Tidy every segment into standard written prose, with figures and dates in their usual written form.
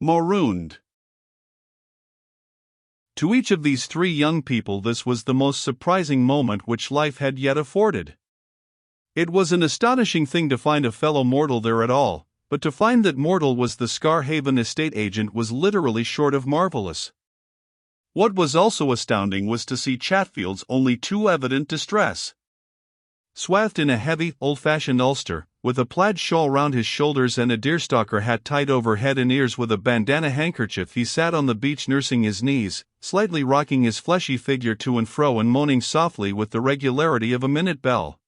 Marooned. To each of these three young people this was the most surprising moment which life had yet afforded. It was an astonishing thing to find a fellow mortal there at all, but to find that mortal was the Scarhaven estate agent was literally short of marvelous. What was also astounding was to see Chatfield's only too evident distress. Swathed in a heavy, old-fashioned ulster, with a plaid shawl round his shoulders and a deerstalker hat tied over head and ears with a bandana handkerchief, he sat on the beach nursing his knees, slightly rocking his fleshy figure to and fro and moaning softly with the regularity of a minute bell.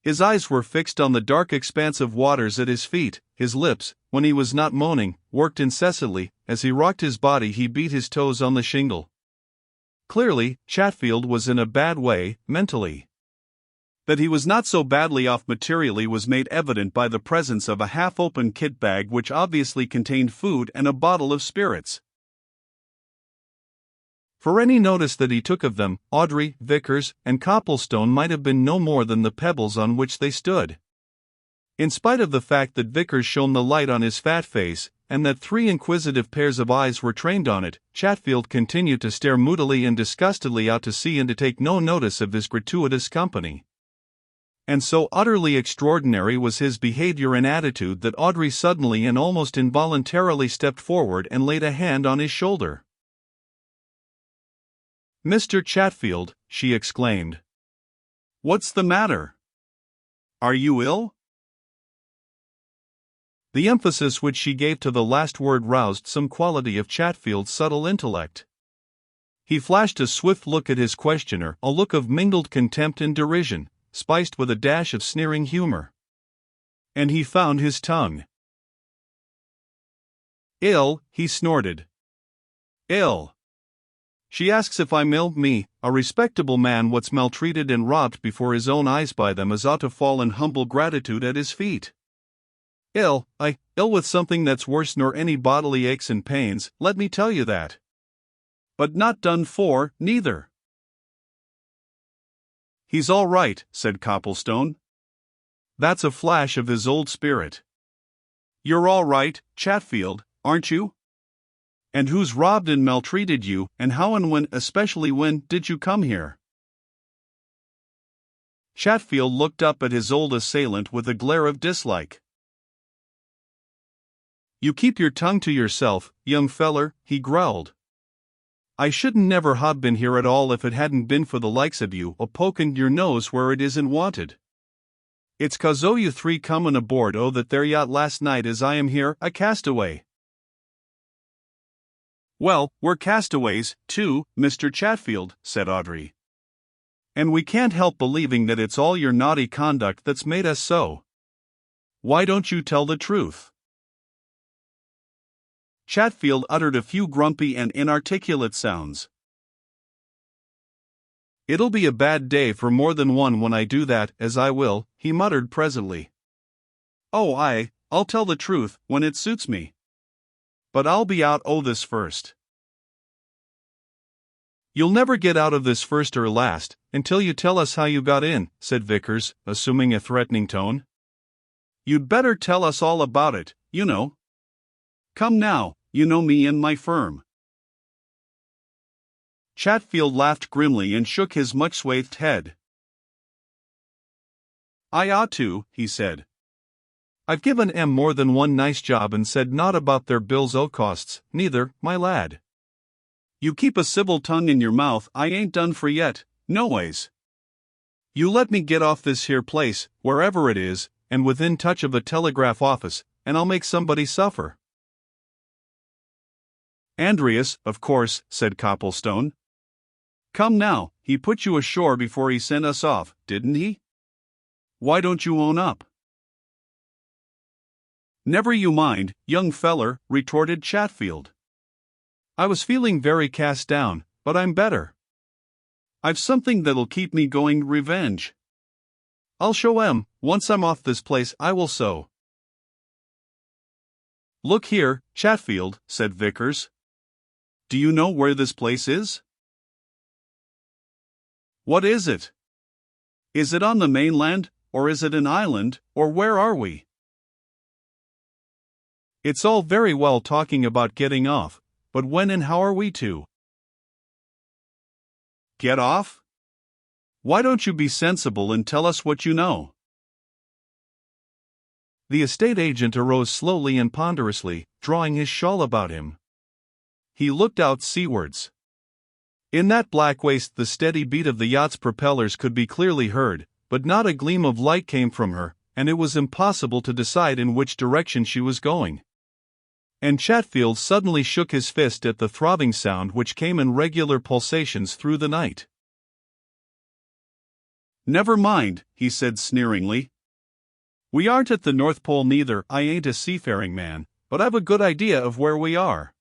His eyes were fixed on the dark expanse of waters at his feet. His lips, when he was not moaning, worked incessantly. As he rocked his body he beat his toes on the shingle. Clearly, Chatfield was in a bad way, mentally. That he was not so badly off materially was made evident by the presence of a half-open kit bag which obviously contained food and a bottle of spirits. For any notice that he took of them, Audrey, Vickers, and Copplestone might have been no more than the pebbles on which they stood. In spite of the fact that Vickers shone the light on his fat face, and that three inquisitive pairs of eyes were trained on it, Chatfield continued to stare moodily and disgustedly out to sea and to take no notice of this gratuitous company. And so utterly extraordinary was his behavior and attitude that Audrey suddenly and almost involuntarily stepped forward and laid a hand on his shoulder. "Mr. Chatfield," she exclaimed. "What's the matter? Are you ill?" The emphasis which she gave to the last word roused some quality of Chatfield's subtle intellect. He flashed a swift look at his questioner, a look of mingled contempt and derision, spiced with a dash of sneering humor. And he found his tongue. "Ill," he snorted. "Ill. She asks if I'm ill, me, a respectable man what's maltreated and robbed before his own eyes by them as ought to fall in humble gratitude at his feet. Ill, ill with something that's worse nor any bodily aches and pains, let me tell you that. But not done for, neither." "He's all right," said Copplestone. "That's a flash of his old spirit. You're all right, Chatfield, aren't you? And who's robbed and maltreated you, and how and when, especially when, did you come here?" Chatfield looked up at his old assailant with a glare of dislike. "You keep your tongue to yourself, young feller," he growled. "I shouldn't never have been here at all if it hadn't been for the likes of you a-poking your nose where it isn't wanted. It's 'cause o' you three comin' aboard o' that there yacht last night as I am here, a castaway." "Well, we're castaways, too, Mr. Chatfield," said Audrey. "And we can't help believing that it's all your naughty conduct that's made us so. Why don't you tell the truth?" Chatfield uttered a few grumpy and inarticulate sounds. "It'll be a bad day for more than one when I do that, as I will," he muttered presently. "Oh, I'll tell the truth, when it suits me. But I'll be out o' this first." "You'll never get out of this first or last, until you tell us how you got in," said Vickers, assuming a threatening tone. "You'd better tell us all about it, you know. Come now, you know me and my firm." Chatfield laughed grimly and shook his much-swathed head. "I ought to," he said. "I've given 'em more than one nice job and said naught about their bills o' costs, neither, my lad. You keep a civil tongue in your mouth, I ain't done for yet, noways. You let me get off this here place, wherever it is, and within touch of a telegraph office, and I'll make somebody suffer." "Andreas, of course," said Copplestone. "Come now, he put you ashore before he sent us off, didn't he? Why don't you own up?" "Never you mind, young feller," retorted Chatfield. "I was feeling very cast down, but I'm better. I've something that'll keep me going, revenge. I'll show 'em, once I'm off this place I will so." "Look here, Chatfield," said Vickers. "Do you know where this place is?" "What is it? Is it on the mainland, or is it an island, or where are we?" It's all very well talking about getting off, but when and how are we to get off? Why don't you be sensible and tell us what you know? The estate agent arose slowly and ponderously, drawing his shawl about him. He looked out seawards. In that black waste the steady beat of the yacht's propellers could be clearly heard, but not a gleam of light came from her, and it was impossible to decide in which direction she was going. And Chatfield suddenly shook his fist at the throbbing sound which came in regular pulsations through the night. "Never mind," he said sneeringly. "We aren't at the North Pole neither. I ain't a seafaring man, but I've a good idea of where we are.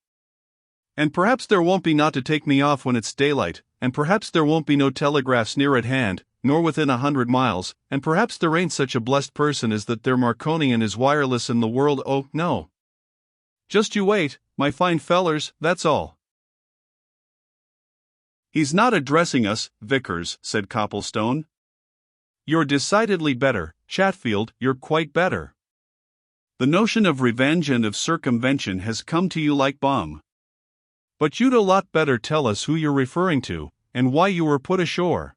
And perhaps there won't be not to take me off when it's daylight, and perhaps there won't be no telegraphs near at hand, nor within 100 miles, and perhaps there ain't such a blessed person as that there Marconi and his wireless in the world. Oh, no. Just you wait, my fine fellers, that's all." "He's not addressing us, Vickers," said Copplestone. "You're decidedly better, Chatfield, you're quite better. The notion of revenge and of circumvention has come to you like balm. But you'd a lot better tell us who you're referring to, and why you were put ashore.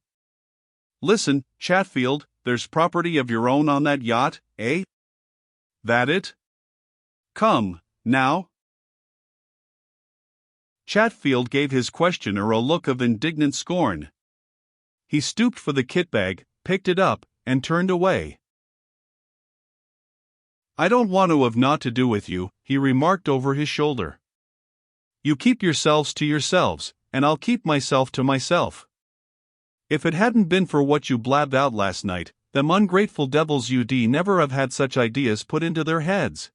Listen, Chatfield, there's property of your own on that yacht, eh? That it? Come, now?" Chatfield gave his questioner a look of indignant scorn. He stooped for the kit-bag, picked it up, and turned away. "I don't want to have naught to do with you," he remarked over his shoulder. "You keep yourselves to yourselves, and I'll keep myself to myself. If it hadn't been for what you blabbed out last night, them ungrateful devils you'd never have had such ideas put into their heads."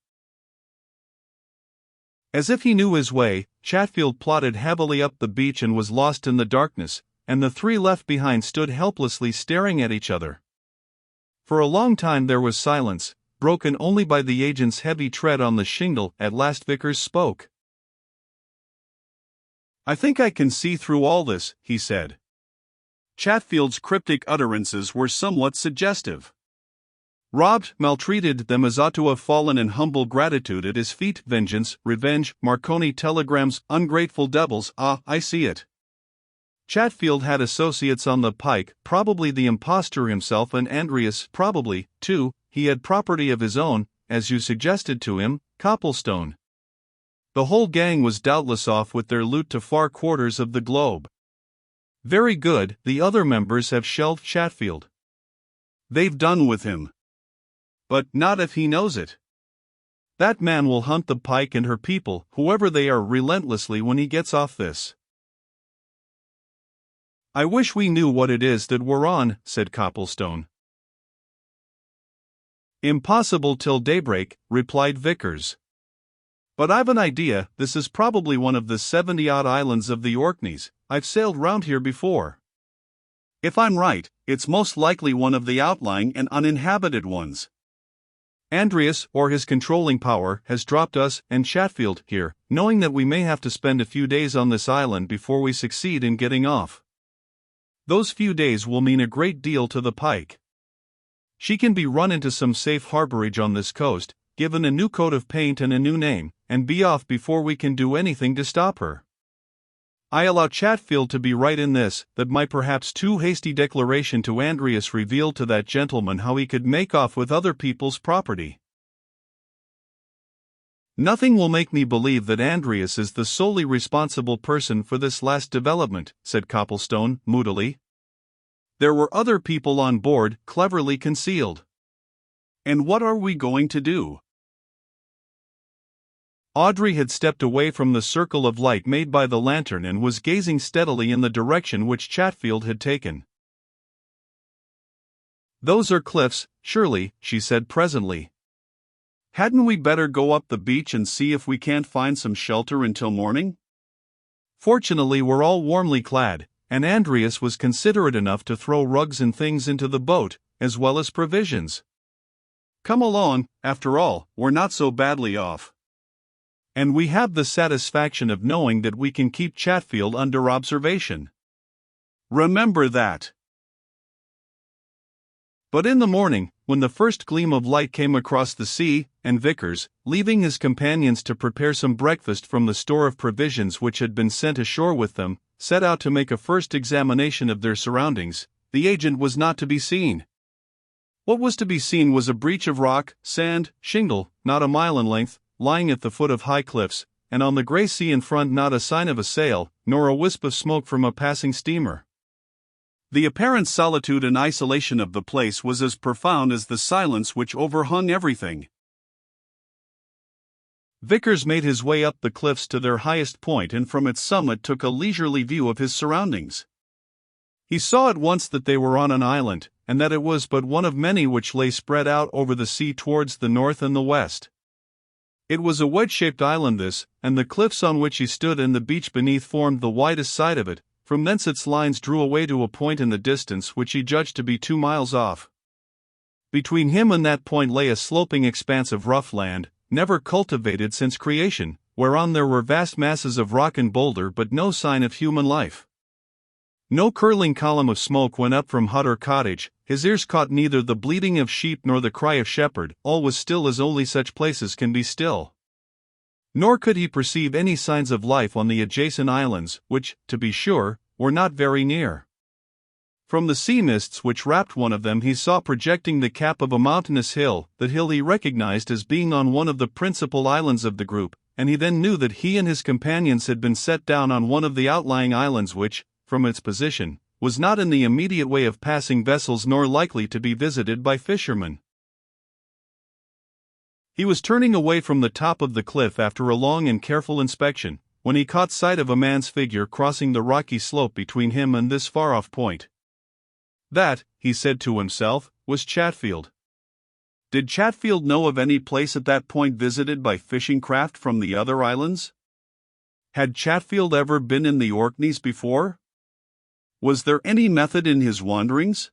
As if he knew his way, Chatfield plodded heavily up the beach and was lost in the darkness, and the three left behind stood helplessly staring at each other. For a long time there was silence, broken only by the agent's heavy tread on the shingle. At last Vickers spoke. "I think I can see through all this," he said. Chatfield's cryptic utterances were somewhat suggestive. Robbed, maltreated them as ought to have fallen in humble gratitude at his feet. Vengeance, revenge, Marconi telegrams, ungrateful devils. Ah, I see it. Chatfield had associates on the pike, probably the impostor himself and Andreas. Probably, too, he had property of his own, as you suggested to him, Copplestone. The whole gang was doubtless off with their loot to far quarters of the globe. Very good, the other members have shelved Chatfield. They've done with him. But not if he knows it. That man will hunt the pike and her people, whoever they are, relentlessly when he gets off this. "I wish we knew what it is that we're on," said Copplestone. "Impossible till daybreak," replied Vickers. "But I've an idea. This is probably one of the 70-odd islands of the Orkneys. I've sailed round here before. If I'm right, it's most likely one of the outlying and uninhabited ones. Andreas, or his controlling power, has dropped us and Chatfield here, knowing that we may have to spend a few days on this island before we succeed in getting off. Those few days will mean a great deal to the pike. She can be run into some safe harborage on this coast, given a new coat of paint and a new name, and be off before we can do anything to stop her. I allow Chatfield to be right in this, that my perhaps too hasty declaration to Andreas revealed to that gentleman how he could make off with other people's property. Nothing will make me believe that Andreas is the solely responsible person for this last development," said Copplestone, moodily. "There were other people on board, cleverly concealed. And what are we going to do?" Audrey had stepped away from the circle of light made by the lantern and was gazing steadily in the direction which Chatfield had taken. "Those are cliffs, surely," she said presently. "Hadn't we better go up the beach and see if we can't find some shelter until morning? Fortunately we're all warmly clad, and Andreas was considerate enough to throw rugs and things into the boat, as well as provisions. Come along, after all, we're not so badly off. And we have the satisfaction of knowing that we can keep Chatfield under observation. Remember that." But in the morning, when the first gleam of light came across the sea, and Vickers, leaving his companions to prepare some breakfast from the store of provisions which had been sent ashore with them, set out to make a first examination of their surroundings. The agent was not to be seen. What was to be seen was a breach of rock, sand, shingle, not a mile in length, lying at the foot of high cliffs, and on the grey sea in front not a sign of a sail, nor a wisp of smoke from a passing steamer. The apparent solitude and isolation of the place was as profound as the silence which overhung everything. Vickers made his way up the cliffs to their highest point and from its summit took a leisurely view of his surroundings. He saw at once that they were on an island, and that it was but one of many which lay spread out over the sea towards the north and the west. It was a wedge-shaped island this, and the cliffs on which he stood and the beach beneath formed the widest side of it. From thence its lines drew away to a point in the distance which he judged to be 2 miles off. Between him and that point lay a sloping expanse of rough land, never cultivated since creation, whereon there were vast masses of rock and boulder but no sign of human life. No curling column of smoke went up from hut or cottage, his ears caught neither the bleating of sheep nor the cry of shepherd, all was still as only such places can be still. Nor could he perceive any signs of life on the adjacent islands, which, to be sure, were not very near. From the sea mists which wrapped one of them he saw projecting the cap of a mountainous hill. That hill he recognized as being on one of the principal islands of the group, and he then knew that he and his companions had been set down on one of the outlying islands which, from its position, was not in the immediate way of passing vessels nor likely to be visited by fishermen. He was turning away from the top of the cliff after a long and careful inspection, when he caught sight of a man's figure crossing the rocky slope between him and this far-off point. That, he said to himself, was Chatfield. Did Chatfield know of any place at that point visited by fishing craft from the other islands? Had Chatfield ever been in the Orkneys before? Was there any method in his wanderings?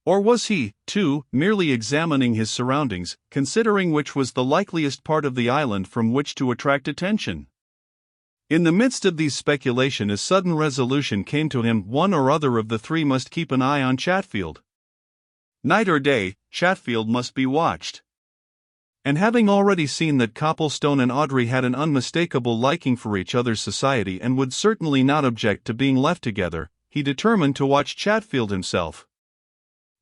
Or was he, too, merely examining his surroundings, considering which was the likeliest part of the island from which to attract attention? In the midst of these speculations a sudden resolution came to him: one or other of the three must keep an eye on Chatfield. Night or day, Chatfield must be watched. And having already seen that Copplestone and Audrey had an unmistakable liking for each other's society and would certainly not object to being left together, he determined to watch Chatfield himself.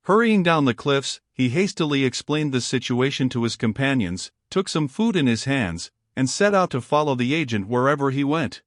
Hurrying down the cliffs, he hastily explained the situation to his companions, took some food in his hands, and set out to follow the agent wherever he went.